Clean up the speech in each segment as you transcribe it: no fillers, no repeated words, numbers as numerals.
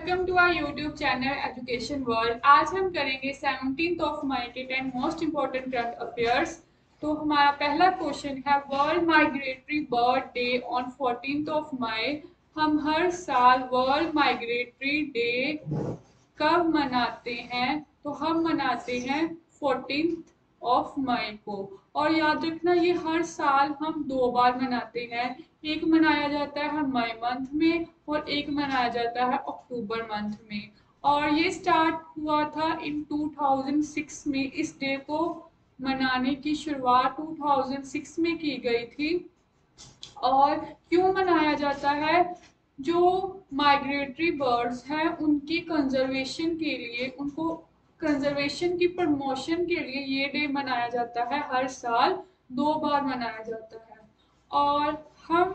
Welcome to our YouTube channel education world. आज हम करेंगे 17 मई के 10 मोस्ट इम्पोर्टेंट करंट अफेयर्स। तो हमारा पहला क्वेश्चन है world migratory bird day on 14 मई। हम हर साल वर्ल्ड माइग्रेटरी डे कब मनाते हैं? तो हम मनाते हैं 14 मई को। और याद रखना ये हर साल हम 2 बार मनाते हैं। एक मनाया जाता है मई मंथ में और एक मनाया जाता है अक्टूबर मंथ में। और ये स्टार्ट हुआ था इन 2006 में। इस डे को मनाने की शुरुआत 2006 में की गई थी। और क्यों मनाया जाता है? जो माइग्रेटरी बर्ड्स हैं उनकी कंजर्वेशन के लिए, उनको कंजर्वेशन की प्रमोशन के लिए ये डे मनाया जाता है। हर साल 2 बार मनाया जाता है। और हम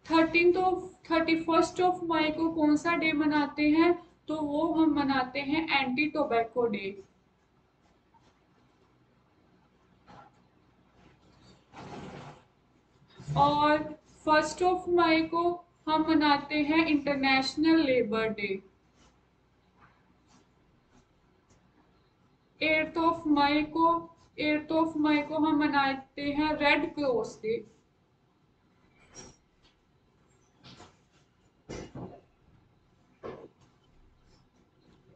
31 मई को कौन सा डे मनाते हैं? तो वो हम मनाते हैं एंटी टोबैको डे। और 1 मई को हम मनाते हैं इंटरनेशनल लेबर डे। 8 मई को हम मनाते हैं रेड क्रॉस डे।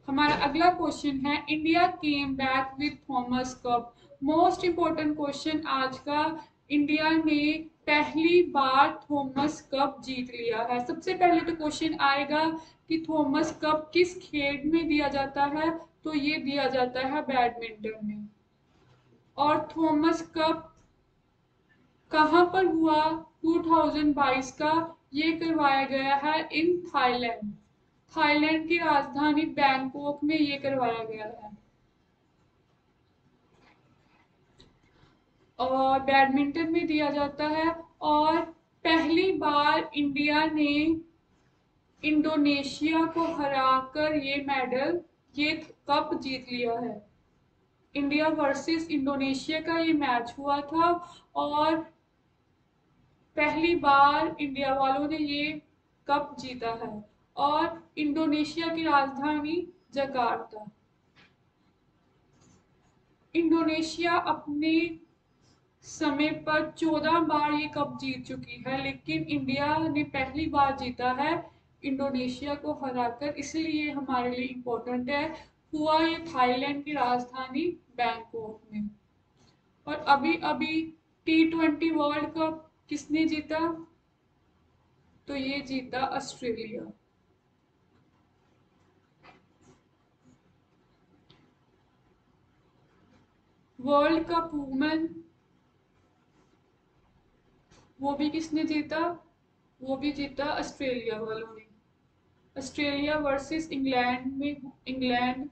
हमारा अगला क्वेश्चन है India came back with Thomas cup. Most important question आज का। इंडिया ने पहली बार थॉमस कप जीत लिया है। सबसे पहले तो क्वेश्चन आएगा कि थॉमस कप किस खेल में दिया जाता है? तो ये दिया जाता है बैडमिंटन में। और थॉमस कप कहाँ पर हुआ 2022 का? ये करवाया गया है इन थाईलैंड। थाईलैंड की राजधानी बैंकॉक में ये करवाया गया है। और बैडमिंटन में दिया जाता है। और पहली बार इंडिया ने इंडोनेशिया को हराकर ये कप जीत लिया है। इंडिया वर्सेस इंडोनेशिया का ये मैच हुआ था और पहली बार इंडिया वालों ने ये कप जीता है। और इंडोनेशिया की राजधानी जकार्ता। इंडोनेशिया अपने समय पर 14 बार ये कप जीत चुकी है, लेकिन इंडिया ने पहली बार जीता है इंडोनेशिया को हराकर, इसलिए हमारे लिए इम्पोर्टेंट है। हुआ ये थाईलैंड की राजधानी बैंकॉक में। और अभी अभी T20 वर्ल्ड कप किसने जीता? तो ये जीता ऑस्ट्रेलिया। वर्ल्ड कप वुमेन वो भी किसने जीता? वो भी जीता ऑस्ट्रेलिया वालों ने। ऑस्ट्रेलिया वर्सेस इंग्लैंड में इंग्लैंड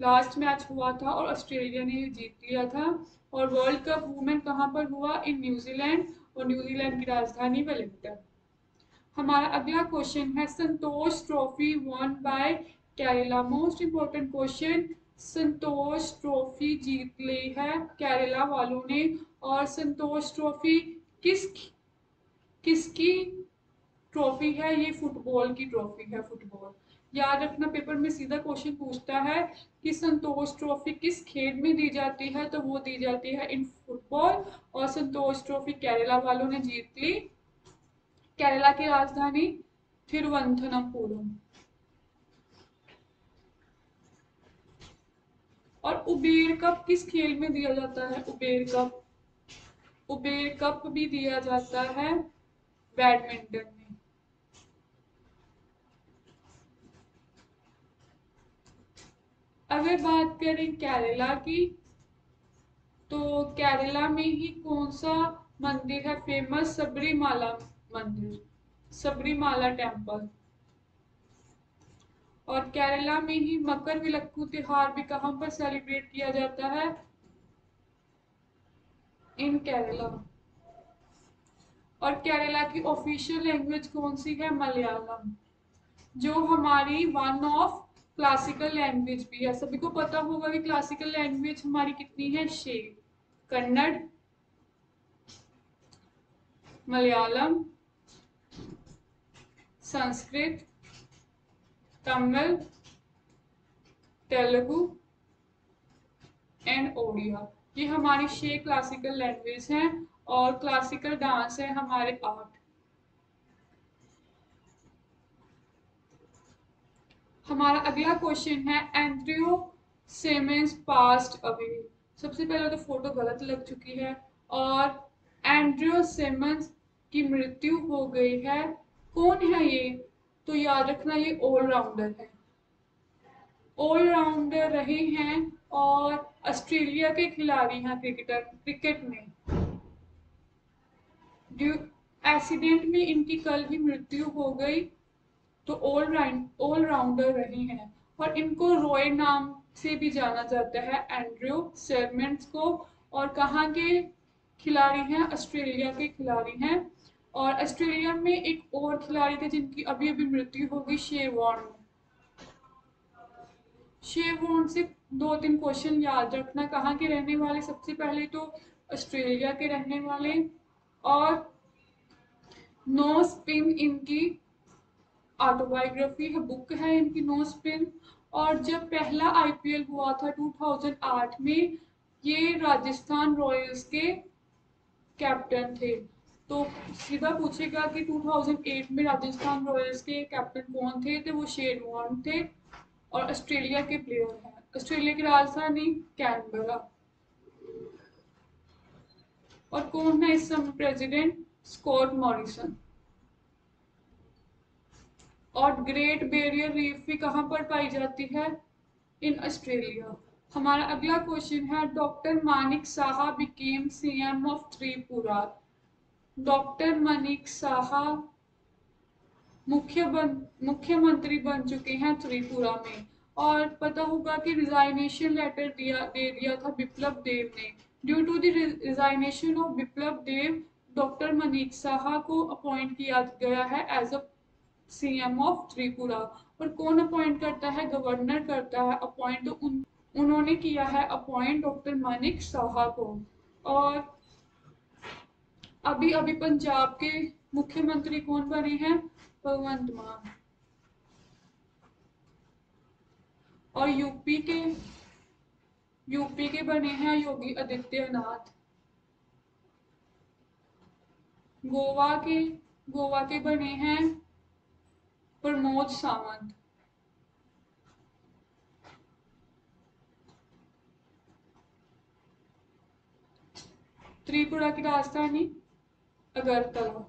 लास्ट मैच हुआ था और ऑस्ट्रेलिया ने जीत लिया था। और वर्ल्ड कप वुमेन कहाँ पर हुआ? In New Zealand. और न्यूजीलैंड की राजधानी वेलिंगटन। हमारा अगला क्वेश्चन है Santosh trophy won by Kerala. Most important question. Santosh trophy जीत ली है केरला वालों ने। और संतोष ट्रॉफी किसकी ट्रॉफी है? ये फुटबॉल की ट्रॉफी है। फुटबॉल याद रखना, पेपर में सीधा क्वेश्चन पूछता है कि संतोष ट्रॉफी किस खेल में दी जाती है? तो वो दी जाती है इन फुटबॉल। और संतोष ट्रॉफी केरला वालों ने जीत ली। केरला की राजधानी थिरुवनंतपुरम। और उबेर कप किस खेल में दिया जाता है? उबेर कप भी दिया जाता है बैडमिंटन में। अगर बात करें केरला की, तो केरला में ही कौन सा मंदिर है फेमस? सबरीमाला मंदिर, सबरीमाला टेम्पल। और केरला में ही मकर विलक्कू त्योहार भी कहाँ पर सेलिब्रेट किया जाता है? इन केरला। और केरला की ऑफिशियल लैंग्वेज कौन सी है? मलयालम, जो हमारी वन ऑफ क्लासिकल लैंग्वेज भी है। सभी को पता होगा कि क्लासिकल लैंग्वेज हमारी कितनी है? 6। कन्नड़, मलयालम, संस्कृत, तमिल, तेलुगु एंड ओडिया। ये हमारी 6 क्लासिकल लैंग्वेज हैं और क्लासिकल डांस है हमारे 8। हमारा अगला क्वेश्चन है एंड्रयू सिमंस पास्ड अवे। सबसे पहले तो फोटो गलत लग चुकी है और एंड्रयू सिमंस की मृत्यु हो गई है। कौन है ये? तो याद रखना ये ऑलराउंडर है, ऑलराउंडर रहे हैं और ऑस्ट्रेलिया के खिलाड़ी हैं क्रिकेट में। एक्सीडेंट में इनकी कल ही मृत्यु हो गई। तो ऑलराउंडर रहे हैं और इनको रॉय नाम से भी जाना जाता है, एंड्रयू सिमंस को। और कहाँ के खिलाड़ी हैं? ऑस्ट्रेलिया के खिलाड़ी हैं। और ऑस्ट्रेलिया में एक और खिलाड़ी थे जिनकी अभी अभी मृत्यु हो गई, शेवॉर्न। शेवॉर्न से 2-3 क्वेश्चन याद रखना। कहाँ के रहने वाले? सबसे पहले तो ऑस्ट्रेलिया के रहने वाले। और नो स्पिन इनकी ऑटोबायोग्राफी है, बुक है इनकी नो स्पिन। और जब पहला आईपीएल हुआ था 2008 में, ये राजस्थान रॉयल्स के कैप्टन थे। तो सीधा पूछेगा कि 2008 में राजस्थान रॉयल्स के कैप्टन कौन थे? तो वो शेन थे और ऑस्ट्रेलिया के प्लेयर हैं। ऑस्ट्रेलिया की राजधानी कैनबरा। और कौन है इस समय प्रेसिडेंट? Scott Morrison. और ग्रेट बैरियर रीफ भी कहाँ पर पाई जाती है? In Australia. हमारा अगला क्वेश्चन है doctor Manik Saha became CM of Tripura. Doctor Manik Saha मुख्यमंत्री बन चुके हैं त्रिपुरा में। और पता होगा कि रिजाइनेशन लेटर दे दिया था बिप्लब देव ने। Due to the resignation of Biplab Deb, doctor Manik Saha को अपॉइंट किया गया है as a CM of Tripura. और कौन अपॉइंट करता है? गवर्नर करता है अपॉइंट। तो उन्होंने किया है अपॉइंट डॉक्टर मानिक साहा को। और अभी अभी पंजाब के मुख्यमंत्री कौन बने हैं? भगवंत मान। और यूपी के बने हैं योगी आदित्यनाथ। गोवा के बने हैं प्रमोद सावंत। त्रिपुरा की राजधानी अगरतला।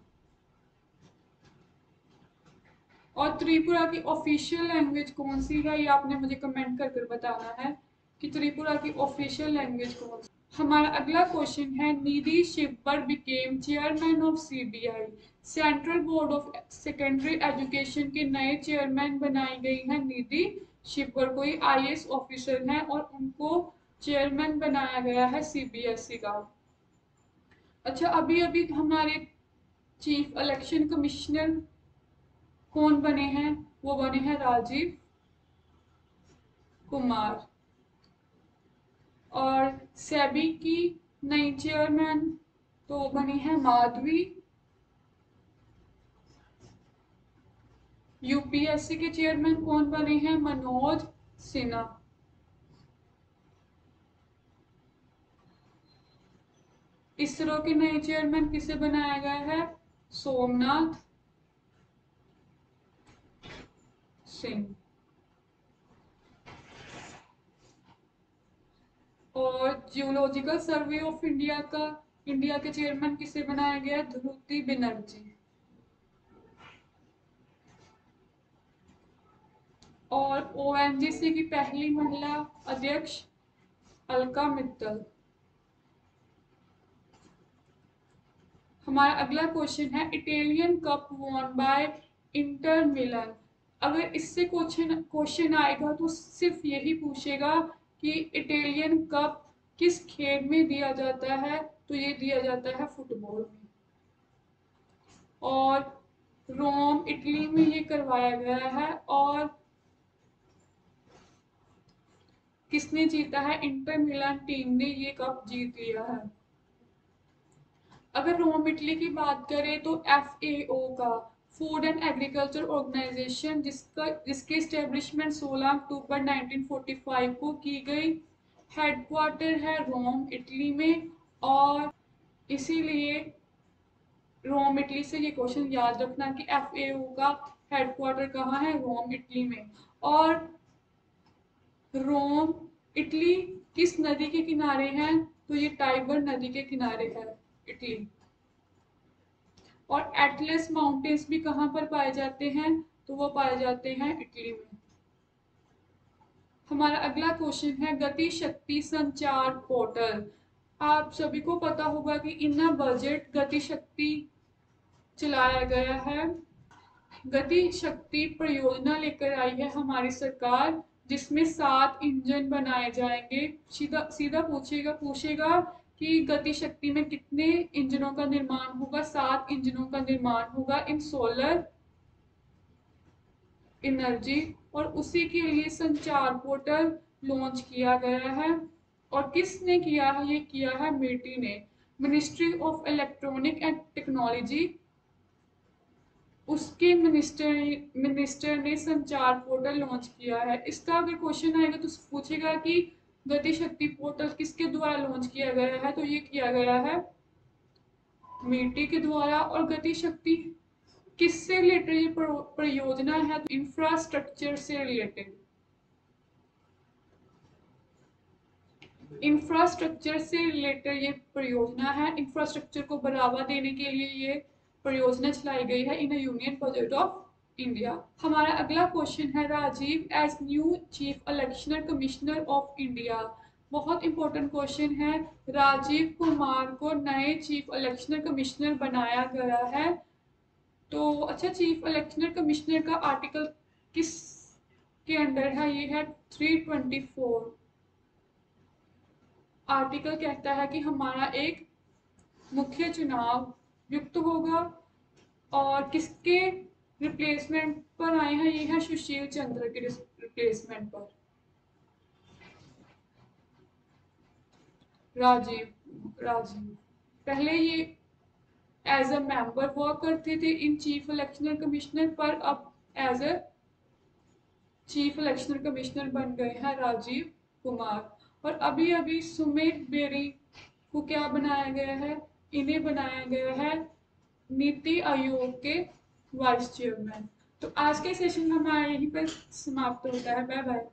और त्रिपुरा की ऑफिशियल लैंग्वेज कौन सी है? ये आपने मुझे कमेंट कर बताना है कि त्रिपुरा की ऑफिशियल लैंग्वेज कौन सी। हमारा अगला क्वेश्चन है Nidhi Chhibber became chairman of CBI. Central board of secondary education के नए चेयरमैन बनाई गई है निधि शिवबर। कोई आईएएस ऑफिसर हैं और उनको चेयरमैन बनाया गया है सीबीएसई का। अच्छा, अभी अभी हमारे चीफ इलेक्शन कमिश्नर कौन बने हैं? वो बने हैं राजीव कुमार। और सेबी की नई चेयरमैन तो बनी है माधवी। यूपीएससी के चेयरमैन कौन बने हैं? मनोज सिन्हा। इसरो के नए चेयरमैन किसे बनाया गया है? सोमनाथ सिंह। और जियोलॉजिकल सर्वे ऑफ इंडिया के चेयरमैन किसे बनाया गया है? ध्रुति बनर्जी। और ओएनजीसी की पहली महिला अध्यक्ष अलका मित्तल। हमारा अगला क्वेश्चन है Italian cup won by Inter Milan. अगर इससे क्वेश्चन आएगा तो सिर्फ यही पूछेगा कि इटालियन कप किस खेल में दिया जाता है? तो ये दिया जाता है फुटबॉल में। और रोम इटली में ये करवाया गया है। और किसने जीता है? इंटर मिलान टीम ने ये कप जीत लिया है। अगर रोम इटली की बात करें तो FAO का फूड एंड एग्रीकल्चर ऑर्गेनाइजेशन जिसकी इस्टेब्लिशमेंट 16 अक्टूबर 1945 को की गई। हेडक्वार्टर है रोम इटली में, और इसीलिए रोम इटली से ये क्वेश्चन याद रखना कि FAO का हेडक्वार्टर कहाँ है, रोम इटली में। और रोम इटली किस नदी के किनारे है, तो ये टाइबर नदी के किनारे है इटली। और एटलस माउंटेन्स भी कहाँ पर पाए जाते हैं, तो वो पाए जाते हैं इटली में। हमारा अगला क्वेश्चन है गति शक्ति संचार पोर्टल। आप सभी को पता होगा कि इन बजट गति शक्ति चलाया गया है। गति शक्ति परियोजना लेकर आई है हमारी सरकार, जिसमें 7 इंजन बनाए जाएंगे। सीधा सीधा पूछेगा कि गति शक्ति में कितने इंजनों का निर्माण होगा। 7 इंजनों का निर्माण होगा इन सोलर एनर्जी, और उसी के लिए संचार पोर्टल लॉन्च किया गया है। और किसने किया है, ये किया है मेटी ने, ministry of electronic and technology. उसके मिनिस्टर ने संचार पोर्टल लॉन्च किया है। इसका अगर क्वेश्चन आएगा तो पूछेगा कि गति शक्ति पोर्टल किसके द्वारा लॉन्च किया गया है, तो ये किया गया है मेटी के द्वारा। और गति शक्ति किससे रिलेटेड ये परियोजना है, तो इंफ्रास्ट्रक्चर से रिलेटेड। इंफ्रास्ट्रक्चर से रिलेटेड ये परियोजना है। इंफ्रास्ट्रक्चर को बढ़ावा देने के लिए ये परियोजना चलाई गई है in union budget of India. हमारा अगला क्वेश्चन है Rajiv as new chief election commissioner of India. बहुत इंपॉर्टेंट क्वेश्चन है। राजीव कुमार को नए चीफ इलेक्शन कमिश्नर बनाया गया है। तो अच्छा, चीफ इलेक्शन कमिश्नर का आर्टिकल किस के अंडर है, ये है 324। आर्टिकल कहता है कि हमारा एक मुख्य चुनाव युक्त होगा, और किसके रिप्लेसमेंट पर आए हैं, ये है सुशील चंद्र के रिप्लेसमेंट पर राजीव पहले ये एज अ मेंबर वर्क करते थे इन चीफ इलेक्शन कमिश्नर पर, अब as a chief election commissioner बन गए हैं राजीव कुमार। और अभी अभी सुमित बेरी को क्या बनाया गया है, इन्हें बनाया गया है नीति आयोग के वाइस चेयरमैन। तो आज के सेशन हमारा यहीं पर समाप्त होता है। Bye bye.